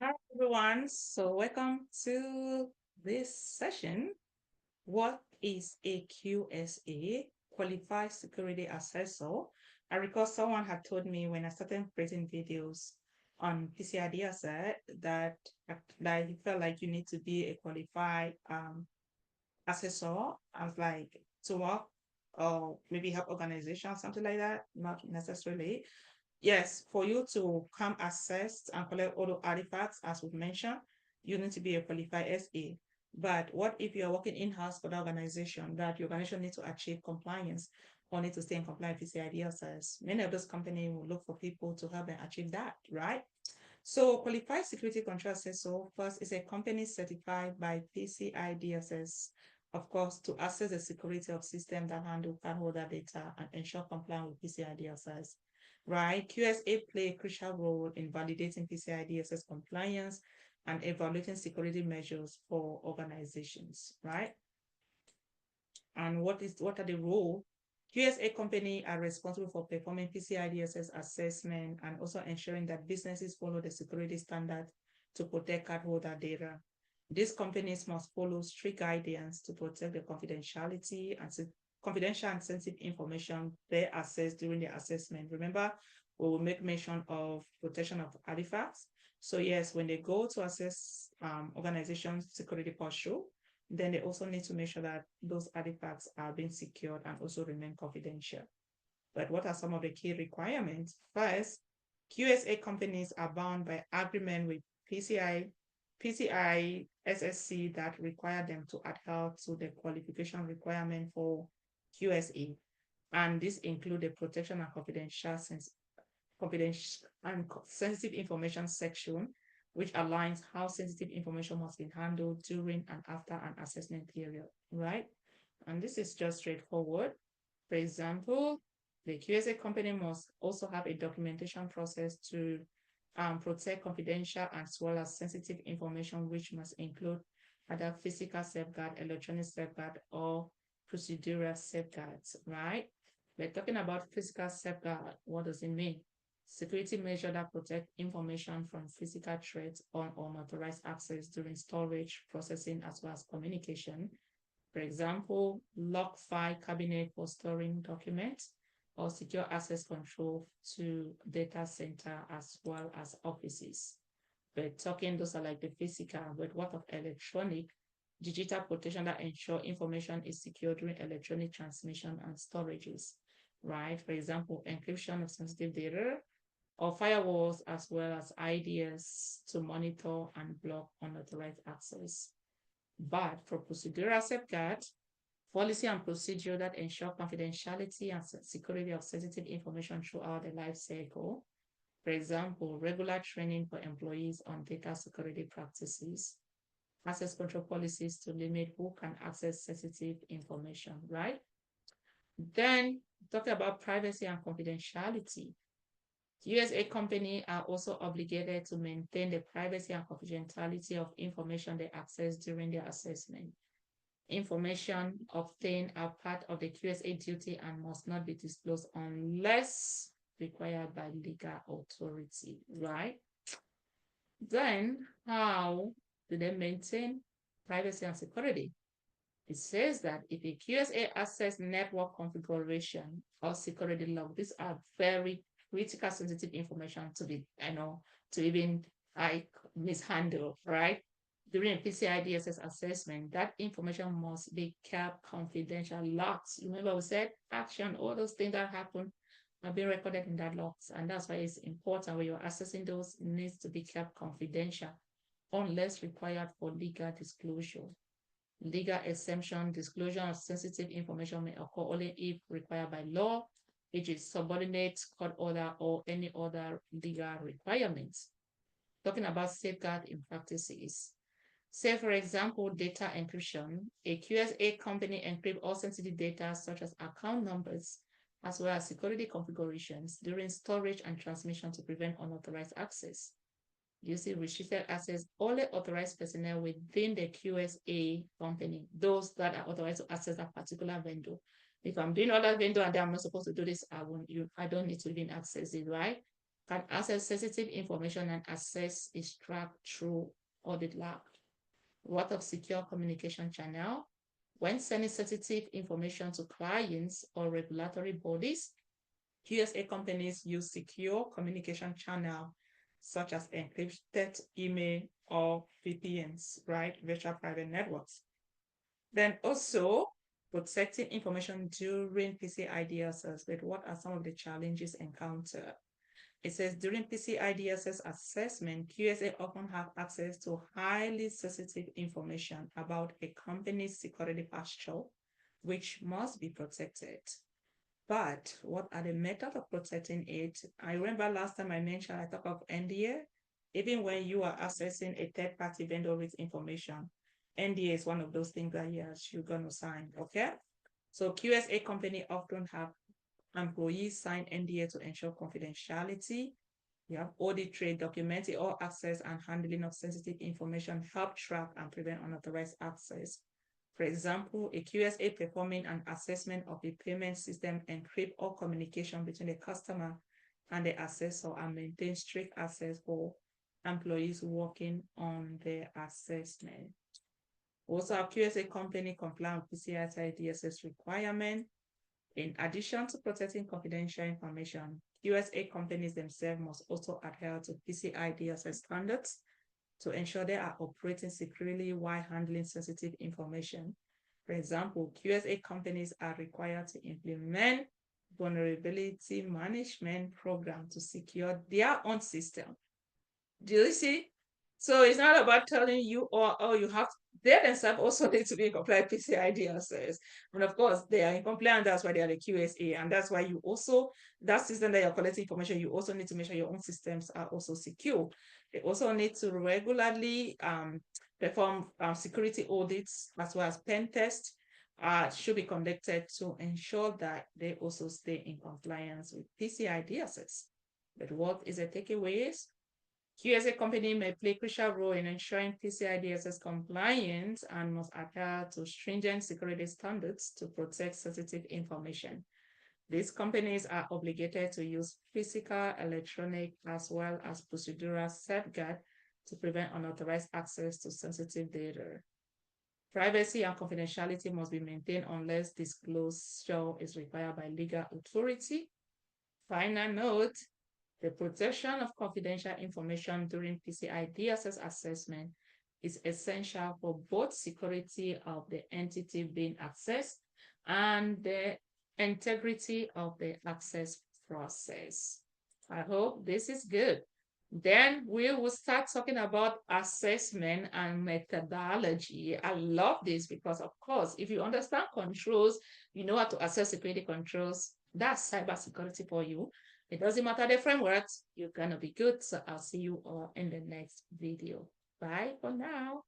Hi, everyone. So, welcome to this session. What is a QSA, Qualified Security Assessor? I recall someone had told me when I started creating videos on PCI DSS that he felt like you need to be a qualified assessor. I was like, to work or maybe help organizations, something like that. Not necessarily. Yes, for you to come assess and collect all the artifacts, as we've mentioned, you need to be a qualified SA. But what if you're working in-house for the organization, that your organization needs to achieve compliance or need to stay in compliance with PCI DSS? Many of those companies will look for people to help them achieve that, right? So Qualified Security Control Assessor first is a company certified by PCI DSS, of course, to assess the security of systems that handle cardholder data and ensure compliance with PCI DSS, right? QSA play a crucial role in validating PCI DSS compliance and evaluating security measures for organizations, right? And what are the role? QSA company are responsible for performing PCI DSS assessment and also ensuring that businesses follow the security standard to protect cardholder data. These companies must follow strict guidance to protect the confidentiality and confidential and sensitive information they assess during the assessment. Remember, we will make mention of protection of artifacts. So yes, when they go to assess organizations' security posture, then they also need to make sure that those artifacts are being secured and also remain confidential. But what are some of the key requirements? First, QSA companies are bound by agreement with PCI SSC that require them to adhere to the qualification requirement for QSA. And this include the protection and confidential and sensitive information section, which aligns how sensitive information must be handled during and after an assessment period, right? And this is just straightforward. For example, the QSA company must also have a documentation process to protect confidential as well as sensitive information, which must include either physical safeguard, electronic safeguard, or procedural safeguards, right? We're talking about physical safeguard. What does it mean? Security measure that protect information from physical threats or unauthorized access during storage, processing, as well as communication. For example, lock file cabinet for storing documents or secure access control to data center as well as offices. But talking, those are like the physical, but what of electronic? Digital protection that ensure information is secure during electronic transmission and storages, right? For example, encryption of sensitive data, or firewalls as well as IDS to monitor and block unauthorized access. But for procedural safeguard, policy and procedure that ensure confidentiality and security of sensitive information throughout the life cycle. For example, regular training for employees on data security practices, access control policies to limit who can access sensitive information, right? Then talk about privacy and confidentiality. USA companies are also obligated to maintain the privacy and confidentiality of information they access during their assessment. Information obtained are part of the QSA duty and must not be disclosed unless required by legal authority, right? Then, how do they maintain privacy and security? It says that if a QSA access network configuration or security log, these are very critical sensitive information to be, to even like mishandle, right? During a PCI DSS assessment, that information must be kept confidential. Logs, remember we said action, all those things that happen are being recorded in that logs. And that's why it's important when you're assessing those, it needs to be kept confidential unless required for legal disclosure. Legal exemption, disclosure of sensitive information may occur only if required by law, which is subordinate court order or any other legal requirements. Talking about safeguard in practices. Say, for example, data encryption. A QSA company encrypt all sensitive data such as account numbers, as well as security configurations during storage and transmission to prevent unauthorized access. Using restricted access, only authorized personnel within the QSA company, those that are authorized to access a particular vendor. If I'm doing other vendor and I'm not supposed to do this, I don't need to even access it, right? can access sensitive information and access is tracked through audit lab. What of secure communication channel? When sending sensitive information to clients or regulatory bodies, QSA companies use secure communication channel such as encrypted email or VPNs, right? Virtual private networks. Then also protecting information during PCI DSS. But what are some of the challenges encountered? It says during PCI DSS assessment, QSA often have access to highly sensitive information about a company's security posture, which must be protected. But what are the methods of protecting it? I remember last time I mentioned, I talked of NDA. Even when you are accessing a third-party vendor with information, NDA is one of those things that yes, you're going to sign, okay? So QSA company often have employees sign NDA to ensure confidentiality. You have audit trail, documenting all access and handling of sensitive information, help track and prevent unauthorized access. For example, a QSA performing an assessment of a payment system encrypt all communication between the customer and the assessor and maintain strict access for employees working on the assessment. Also, our QSA company comply with PCI DSS requirement. In addition to protecting confidential information, QSA companies themselves must also adhere to PCI DSS standards to ensure they are operating securely while handling sensitive information. For example, QSA companies are required to implement vulnerability management program to secure their own system. Do you see? So it's not about telling you, oh, you have, they themselves also need to be in compliant with PCI DSS. And of course, they are in compliance, that's why they are the QSA. And that's why you also, that system that you're collecting information, you also need to make sure your own systems are also secure. They also need to regularly perform security audits as well as pen tests should be conducted to ensure that they also stay in compliance with PCI DSS. But what is the takeaways? QSA company may play a crucial role in ensuring PCI DSS compliance and must adhere to stringent security standards to protect sensitive information. These companies are obligated to use physical, electronic, as well as procedural safeguards to prevent unauthorized access to sensitive data. Privacy and confidentiality must be maintained unless disclosure is required by legal authority. Final note, the protection of confidential information during PCI DSS assessment is essential for both security of the entity being accessed and the integrity of the access process. I hope this is good. Then we will start talking about assessment and methodology. I love this because, of course, if you understand controls, you know how to assess security controls. That's cybersecurity for you. It doesn't matter the frameworks, you're going to be good. So I'll see you all in the next video. Bye for now.